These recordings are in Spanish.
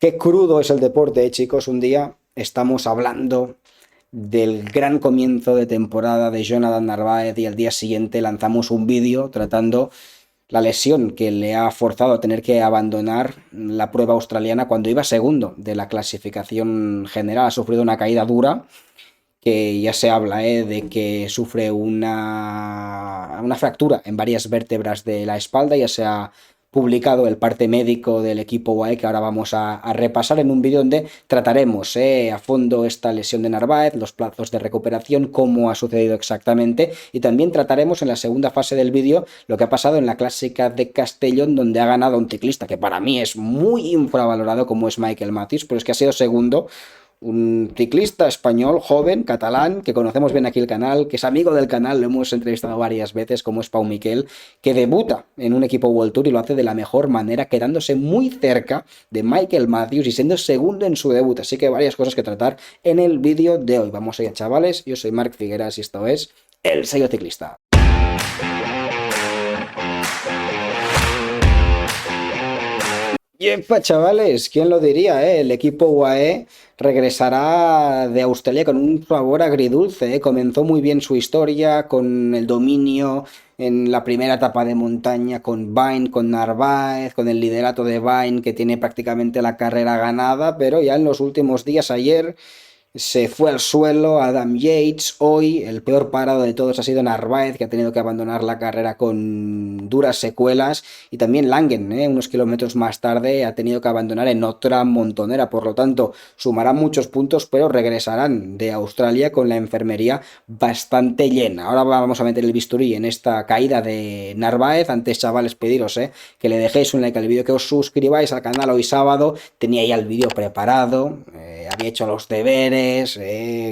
Qué crudo es el deporte, chicos. Un día estamos hablando del gran comienzo de temporada de Jonathan Narváez y al día siguiente lanzamos un vídeo tratando la lesión que le ha forzado a tener que abandonar la prueba australiana cuando iba segundo de la clasificación general. Ha sufrido una caída dura que ya se habla de que sufre una fractura en varias vértebras de la espalda. Ya se ha publicado el parte médico del equipo UAE que ahora vamos a repasar en un vídeo donde trataremos a fondo esta lesión de Narváez, los plazos de recuperación, cómo ha sucedido exactamente, y también trataremos en la segunda fase del vídeo lo que ha pasado en la clásica de Castellón, donde ha ganado un ciclista que para mí es muy infravalorado como es Michael Matthews, pero es que ha sido segundo, un ciclista español, joven, catalán, que conocemos bien aquí el canal, que es amigo del canal, lo hemos entrevistado varias veces, como es Pau Miquel, que debuta en un equipo World Tour y lo hace de la mejor manera, quedándose muy cerca de Michael Matthews y siendo segundo en su debut. Así que varias cosas que tratar en el vídeo de hoy. Vamos allá, chavales. Yo soy Marc Figueras y esto es El Sello Ciclista. Yepa, chavales, ¿quién lo diría, El equipo UAE regresará de Australia con un sabor agridulce, Comenzó muy bien su historia con el dominio en la primera etapa de montaña con Vine, con Narváez, con el liderato de Vine que tiene prácticamente la carrera ganada, pero ya en los últimos días, ayer se fue al suelo Adam Yates. Hoy el peor parado de todos ha sido Narváez, que ha tenido que abandonar la carrera con duras secuelas. Y también Langen, unos kilómetros más tarde, ha tenido que abandonar en otra montonera. Por lo tanto, sumarán muchos puntos, pero regresarán de Australia con la enfermería bastante llena. Ahora vamos a meter el bisturí en esta caída de Narváez. Antes, chavales, pediros que le dejéis un like al vídeo, que os suscribáis al canal. Hoy sábado tenía ya el vídeo preparado, había hecho los deberes,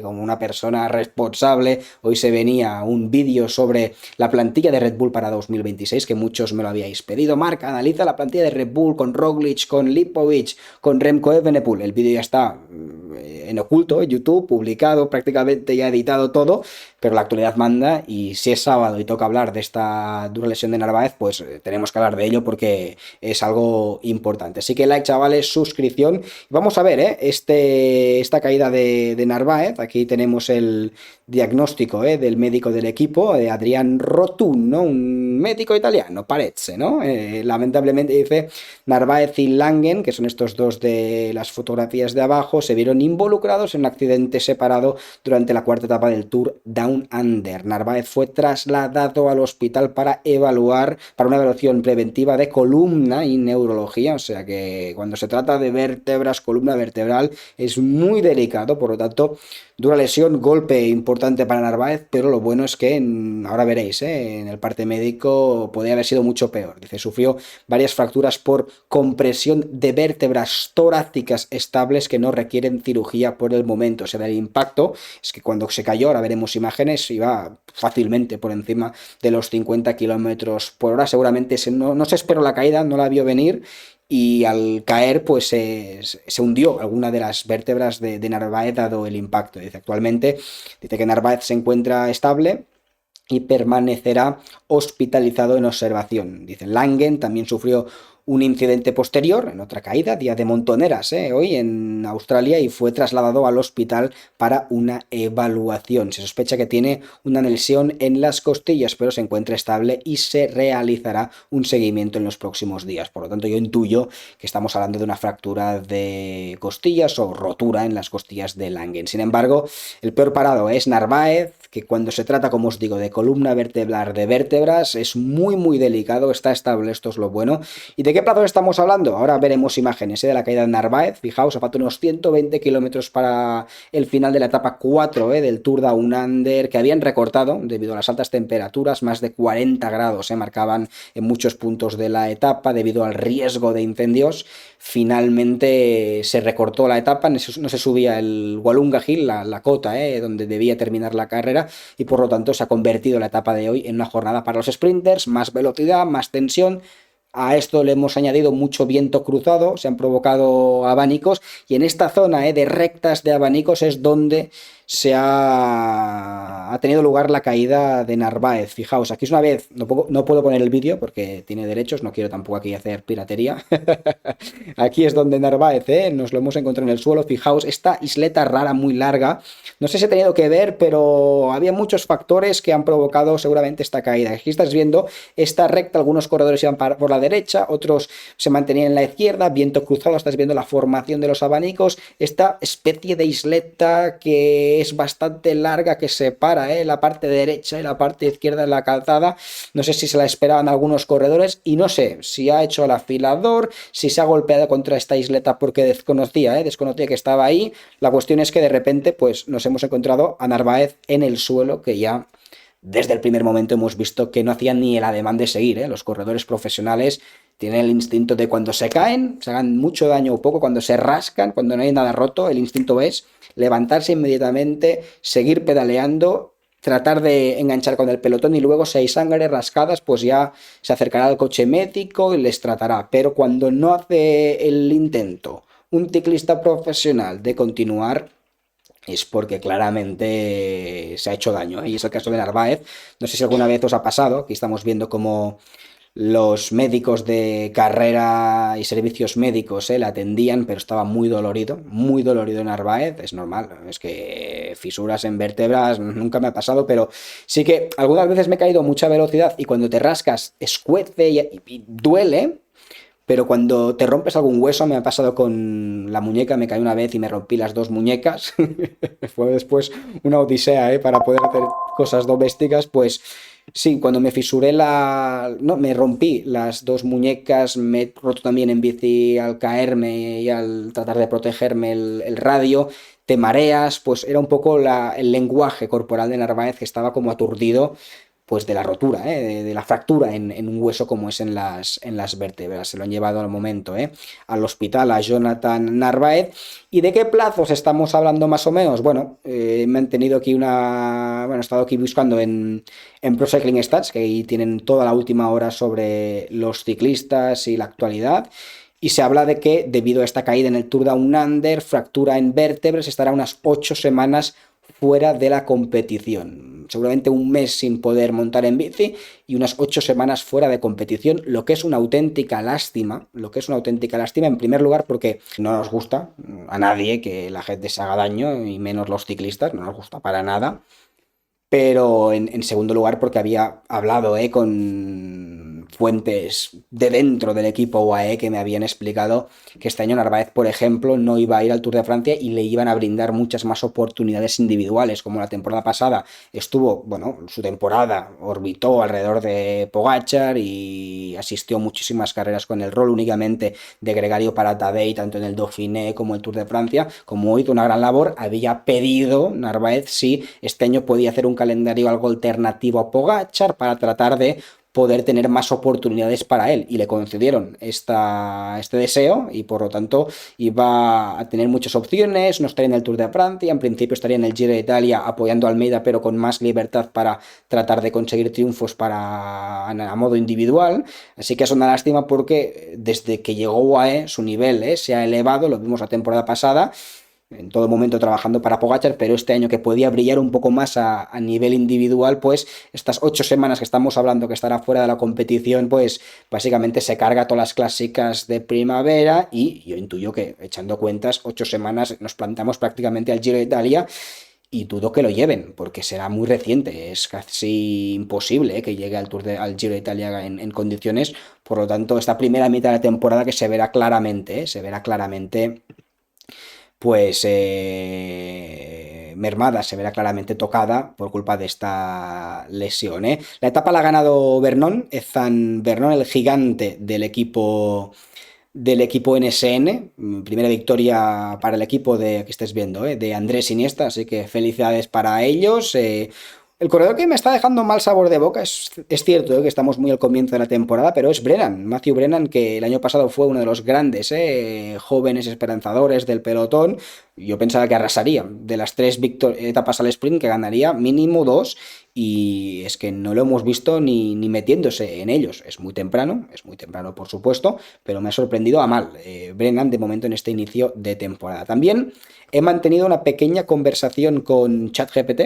como una persona responsable. Hoy se venía un vídeo sobre la plantilla de Red Bull para 2026, que muchos me lo habíais pedido. Marc, analiza la plantilla de Red Bull con Roglic, con Lipovic, con Remco Evenepoel. El vídeo ya está en oculto en YouTube, publicado, prácticamente ya editado todo, pero la actualidad manda y si es sábado y toca hablar de esta dura lesión de Narváez, pues tenemos que hablar de ello porque es algo importante. Así que like, chavales, suscripción. Vamos a ver esta caída de Narváez. Aquí tenemos el diagnóstico del médico del equipo, de Adrián Rotun, ¿no? Un médico italiano, parece, ¿no? Lamentablemente dice Narváez y Langen, que son estos dos de las fotografías de abajo, se vieron involucrados en un accidente separado durante la cuarta etapa del Tour Down Under. Narváez fue trasladado al hospital para una evaluación preventiva de columna y neurología, o sea que cuando se trata de vértebras, columna vertebral, es muy delicado, por lo tanto, dura lesión, golpe importante para Narváez, pero lo bueno es que, ahora veréis, en el parte médico podría haber sido mucho peor. Dice, sufrió varias fracturas por compresión de vértebras torácicas estables que no requieren cirugía por el momento. O sea, el impacto es que cuando se cayó, ahora veremos imágenes, iba fácilmente por encima de los 50 kilómetros por hora. Seguramente no se esperó la caída, no la vio venir y al caer pues se hundió alguna de las vértebras de Narváez dado el impacto. Dice que Narváez se encuentra estable y permanecerá hospitalizado en observación. Dice, Langen también sufrió un incidente posterior, en otra caída, día de montoneras, hoy en Australia, y fue trasladado al hospital para una evaluación. Se sospecha que tiene una lesión en las costillas, pero se encuentra estable y se realizará un seguimiento en los próximos días. Por lo tanto, yo intuyo que estamos hablando de una fractura de costillas o rotura en las costillas de Langen. Sin embargo, el peor parado es Narváez, que cuando se trata, como os digo, de columna vertebral de vértebras, es muy muy delicado, está estable, esto es lo bueno. ¿Y de qué plazos estamos hablando? Ahora veremos imágenes de la caída de Narváez. Fijaos, faltan unos 120 kilómetros para el final de la etapa 4 del Tour Down Under, que habían recortado debido a las altas temperaturas, más de 40 grados marcaban en muchos puntos de la etapa debido al riesgo de incendios. Finalmente se recortó la etapa, no se subía el Walunga Hill, la cota donde debía terminar la carrera, y por lo tanto se ha convertido la etapa de hoy en una jornada para los sprinters, más velocidad, más tensión. A esto le hemos añadido mucho viento cruzado, se han provocado abanicos y en esta zona de rectas de abanicos es donde ha tenido lugar la caída de Narváez. Fijaos, aquí es una vez, no puedo poner el vídeo porque tiene derechos, no quiero tampoco aquí hacer piratería. Aquí es donde Narváez, nos lo hemos encontrado en el suelo. Fijaos, esta isleta rara, muy larga. No sé si ha tenido que ver, pero había muchos factores que han provocado seguramente esta caída. Aquí estás viendo esta recta, algunos corredores iban por la derecha, otros se mantenían en la izquierda, viento cruzado, estás viendo la formación de los abanicos, esta especie de isleta que es bastante larga que separa la parte derecha y la parte izquierda de la calzada. No sé si se la esperaban algunos corredores y no sé si ha hecho el afilador, si se ha golpeado contra esta isleta porque desconocía que estaba ahí. La cuestión es que de repente pues nos hemos encontrado a Narváez en el suelo, que ya desde el primer momento hemos visto que no hacían ni el ademán de seguir. Los corredores profesionales tienen el instinto de cuando se caen, se hagan mucho daño o poco, cuando se rascan, cuando no hay nada roto, el instinto es levantarse inmediatamente, seguir pedaleando, tratar de enganchar con el pelotón y luego si hay sangre, rascadas, pues ya se acercará al coche médico y les tratará. Pero cuando no hace el intento un ciclista profesional de continuar, es porque claramente se ha hecho daño. Y es el caso de Narváez. No sé si alguna vez os ha pasado, aquí estamos viendo cómo los médicos de carrera y servicios médicos le atendían, pero estaba muy dolorido Narváez, es normal, es que fisuras en vértebras nunca me ha pasado, pero sí que algunas veces me he caído a mucha velocidad y cuando te rascas escuece y duele. Pero cuando te rompes algún hueso, me ha pasado con la muñeca, me caí una vez y me rompí las dos muñecas. Fue después una odisea, para poder hacer cosas domésticas, pues sí, cuando me fisuré No, me rompí las dos muñecas, me he roto también en bici al caerme y al tratar de protegerme el radio, te mareas, pues era un poco el lenguaje corporal de Narváez que estaba como aturdido pues de la rotura, de la fractura en un hueso como es en las vértebras. Se lo han llevado al momento al hospital a Jonathan Narváez. ¿Y de qué plazos estamos hablando más o menos? Bueno, me han tenido aquí he estado aquí buscando en Pro Cycling Stats, que ahí tienen toda la última hora sobre los ciclistas y la actualidad. Y se habla de que debido a esta caída en el Tour Down Under, fractura en vértebras, estará unas 8 semanas fuera de la competición. Seguramente un mes sin poder montar en bici y unas 8 semanas fuera de competición, lo que es una auténtica lástima, en primer lugar porque no nos gusta a nadie que la gente se haga daño y menos los ciclistas, no nos gusta para nada. Pero en segundo lugar, porque había hablado con fuentes de dentro del equipo UAE que me habían explicado que este año Narváez, por ejemplo, no iba a ir al Tour de Francia y le iban a brindar muchas más oportunidades individuales, como la temporada pasada estuvo, bueno, su temporada orbitó alrededor de Pogačar y asistió a muchísimas carreras con el rol únicamente de gregario para Tadej, tanto en el Dauphiné como el Tour de Francia. Como hizo una gran labor, había pedido Narváez si este año podía hacer un calendario algo alternativo a Pogačar para tratar de poder tener más oportunidades para él y le concedieron este deseo y por lo tanto iba a tener muchas opciones, no estaría en el Tour de Francia, en principio estaría en el Giro de Italia apoyando a Almeida pero con más libertad para tratar de conseguir triunfos a modo individual, así que es una lástima porque desde que llegó UAE su nivel se ha elevado, lo vimos la temporada pasada en todo momento trabajando para Pogačar, pero este año que podía brillar un poco más a nivel individual, pues estas 8 semanas que estamos hablando que estará fuera de la competición, pues básicamente se carga todas las clásicas de primavera y yo intuyo que echando cuentas, 8 semanas nos plantamos prácticamente al Giro de Italia y dudo que lo lleven, porque será muy reciente, es casi imposible que llegue al Giro de Italia en condiciones, por lo tanto esta primera mitad de la temporada que se verá claramente, pues mermada, se verá claramente tocada por culpa de esta lesión. La etapa la ha ganado Vernon, Ethan Vernon, el gigante del equipo NSN, primera victoria para el equipo que estés viendo, de Andrés Iniesta, así que felicidades para ellos. El corredor que me está dejando mal sabor de boca es cierto que estamos muy al comienzo de la temporada, pero es Matthew Brennan, que el año pasado fue uno de los grandes jóvenes esperanzadores del pelotón. Yo pensaba que arrasaría. De las 3 etapas al sprint, que ganaría mínimo 2, y es que no lo hemos visto ni metiéndose en ellos. Es muy temprano por supuesto, pero me ha sorprendido a mal Brennan de momento en este inicio de temporada. También he mantenido una pequeña conversación con ChatGPT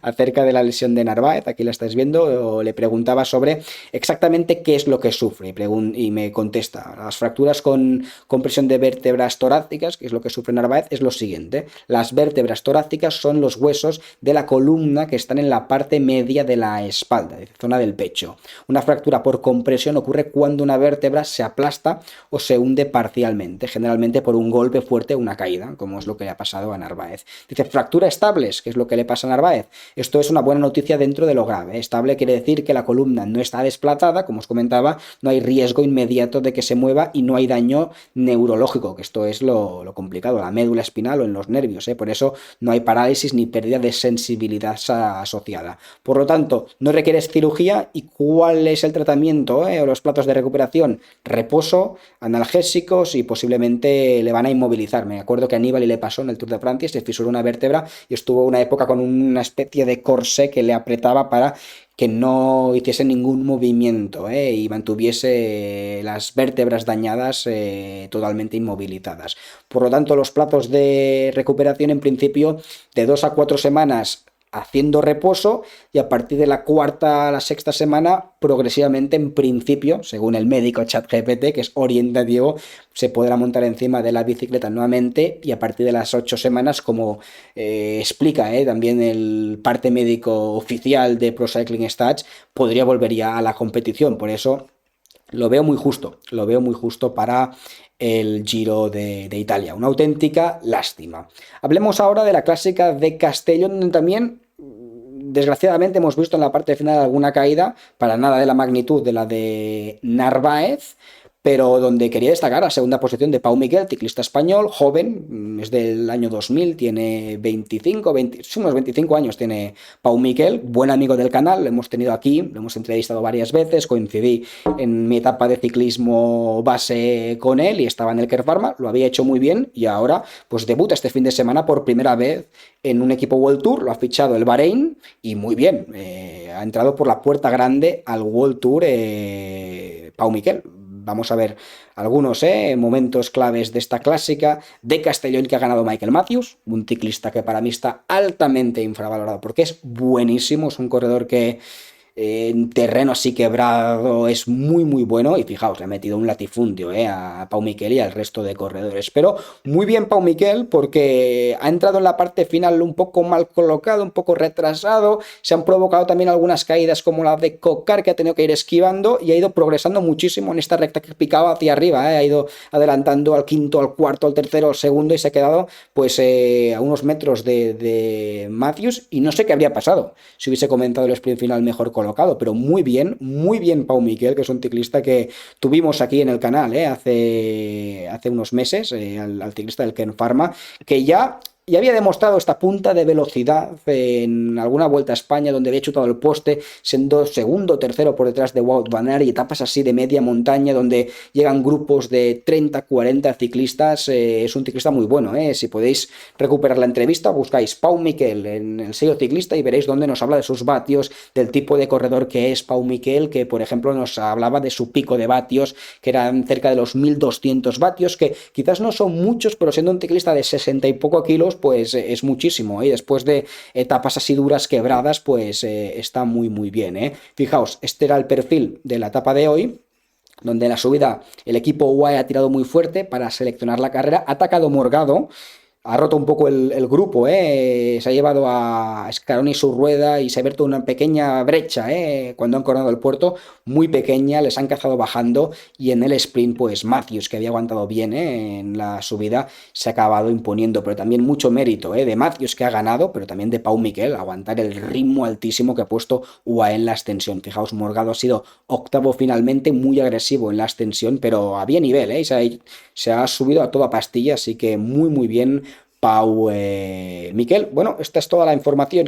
acerca de la lesión de Narváez, aquí la estáis viendo, le preguntaba sobre exactamente qué es lo que sufre y me contesta, las fracturas con compresión de vértebras torácicas, que es lo que sufre Narváez, es lo siguiente: las vértebras torácicas son los huesos de la columna que están en la parte media de la espalda, de zona del pecho. Una fractura por compresión ocurre cuando una vértebra se aplasta o se hunde parcialmente, generalmente por un golpe fuerte o una caída, como es lo que le ha pasado a Narváez. Dice, fractura estables, que es lo que le pasa a Narváez. Esto es una buena noticia dentro de lo grave. Estable quiere decir que la columna no está desplazada, como os comentaba, no hay riesgo inmediato de que se mueva y no hay daño neurológico, que esto es lo complicado, la médula espinal o en los nervios, por eso no hay parálisis ni pérdida de sensibilidad asociada. Por lo tanto, no requieres cirugía. ¿Y cuál es el tratamiento o los platos de recuperación? Reposo, analgésicos y posiblemente le van a inmovilizar. Me acuerdo que a Nibali le pasó en el Tour de Francia, se fisuró una vértebra y estuvo una época con una especie de corsé que le apretaba para que no hiciese ningún movimiento y mantuviese las vértebras dañadas totalmente inmovilizadas. Por lo tanto, los plazos de recuperación en principio de 2 a 4 semanas haciendo reposo, y a partir de la cuarta a la sexta semana progresivamente, en principio, según el médico ChatGPT, que es orientativo, se podrá montar encima de la bicicleta nuevamente, y a partir de las 8 semanas, como explica también el parte médico oficial de Pro Cycling Stats, podría volver ya a la competición. Por eso lo veo muy justo para el Giro de Italia. Una auténtica lástima. Hablemos ahora de la clásica de Castellón, donde también desgraciadamente hemos visto en la parte final alguna caída, para nada de la magnitud de la de Narváez, pero donde quería destacar la segunda posición de Pau Miquel, ciclista español, joven, es del año 2000, tiene 25 años tiene Pau Miquel, buen amigo del canal, lo hemos tenido aquí, lo hemos entrevistado varias veces, coincidí en mi etapa de ciclismo base con él y estaba en el Care Pharma, lo había hecho muy bien y ahora pues debuta este fin de semana por primera vez en un equipo World Tour, lo ha fichado el Bahrein y muy bien, ha entrado por la puerta grande al World Tour Pau Miquel. Vamos a ver algunos momentos claves de esta clásica de Castellón, que ha ganado Michael Matthews, un ciclista que para mí está altamente infravalorado porque es buenísimo, es un corredor que en terreno así quebrado es muy bueno, y fijaos, le ha metido un latifundio a Pau Miquel y al resto de corredores, pero muy bien Pau Miquel porque ha entrado en la parte final un poco mal colocado, un poco retrasado, se han provocado también algunas caídas como la de Cocar, que ha tenido que ir esquivando y ha ido progresando muchísimo en esta recta que picaba hacia arriba, ha ido adelantando al quinto, al cuarto, al tercero, al segundo, y se ha quedado pues a unos metros de Matthews, y no sé qué habría pasado si hubiese comenzado el sprint final mejor colocado, pero muy bien Pau Miquel, que es un ciclista que tuvimos aquí en el canal hace unos meses, al ciclista del Ken Pharma, que ya había demostrado esta punta de velocidad en alguna Vuelta a España donde había chutado el poste, siendo segundo o tercero por detrás de Wout van Aert, y etapas así de media montaña donde llegan grupos de 30, 40 ciclistas. Es un ciclista muy bueno. Si podéis recuperar la entrevista, buscáis Pau Miquel en el sello ciclista y veréis donde nos habla de sus vatios, del tipo de corredor que es Pau Miquel, que por ejemplo nos hablaba de su pico de vatios, que eran cerca de los 1200 vatios, que quizás no son muchos, pero siendo un ciclista de 60 y poco kilos, pues es muchísimo, y después de etapas así duras, quebradas, pues está muy bien. Fijaos, este era el perfil de la etapa de hoy, donde en la subida el equipo UAE ha tirado muy fuerte para seleccionar la carrera, ha atacado Morgado, ha roto un poco el grupo, se ha llevado a Scaroni su rueda y se ha abierto una pequeña brecha cuando han coronado el puerto, muy pequeña, les han cazado bajando, y en el sprint pues Matthews, que había aguantado bien en la subida, se ha acabado imponiendo, pero también mucho mérito de Matthews, que ha ganado, pero también de Pau Miquel, aguantar el ritmo altísimo que ha puesto UAE en la extensión. Fijaos, Morgado ha sido octavo finalmente, muy agresivo en la extensión, pero había nivel, y se ha subido a toda pastilla, así que muy bien Pau Miquel. Bueno, esta es toda la información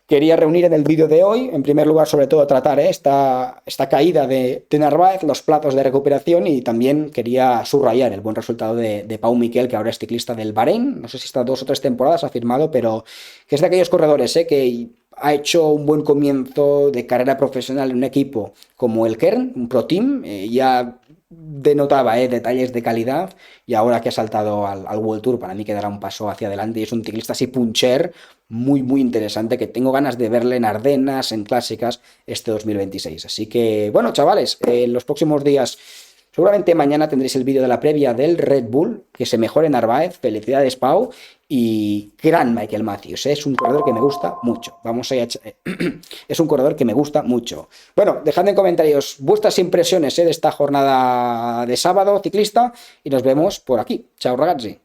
Quería reunir en el vídeo de hoy, en primer lugar, sobre todo, tratar esta caída de Narváez, los plazos de recuperación y también quería subrayar el buen resultado de Pau Miquel, que ahora es ciclista del Bahrein. No sé si está 2 o 3 temporadas ha firmado, pero que es de aquellos corredores que ha hecho un buen comienzo de carrera profesional en un equipo como el Kern, un Pro Team, ya denotaba detalles de calidad y ahora que ha saltado al World Tour, para mí quedará un paso hacia adelante y es un ciclista así puncher muy, muy interesante que tengo ganas de verle en Ardenas, en clásicas, este 2026. Así que, bueno, chavales, en los próximos días, seguramente mañana tendréis el vídeo de la previa del Red Bull, que se mejore Narváez, felicidades Pau, y gran Michael Matthews, es un corredor que me gusta mucho. Vamos a es un corredor que me gusta mucho. Bueno, dejad en comentarios vuestras impresiones de esta jornada de sábado ciclista y nos vemos por aquí. Chao ragazzi.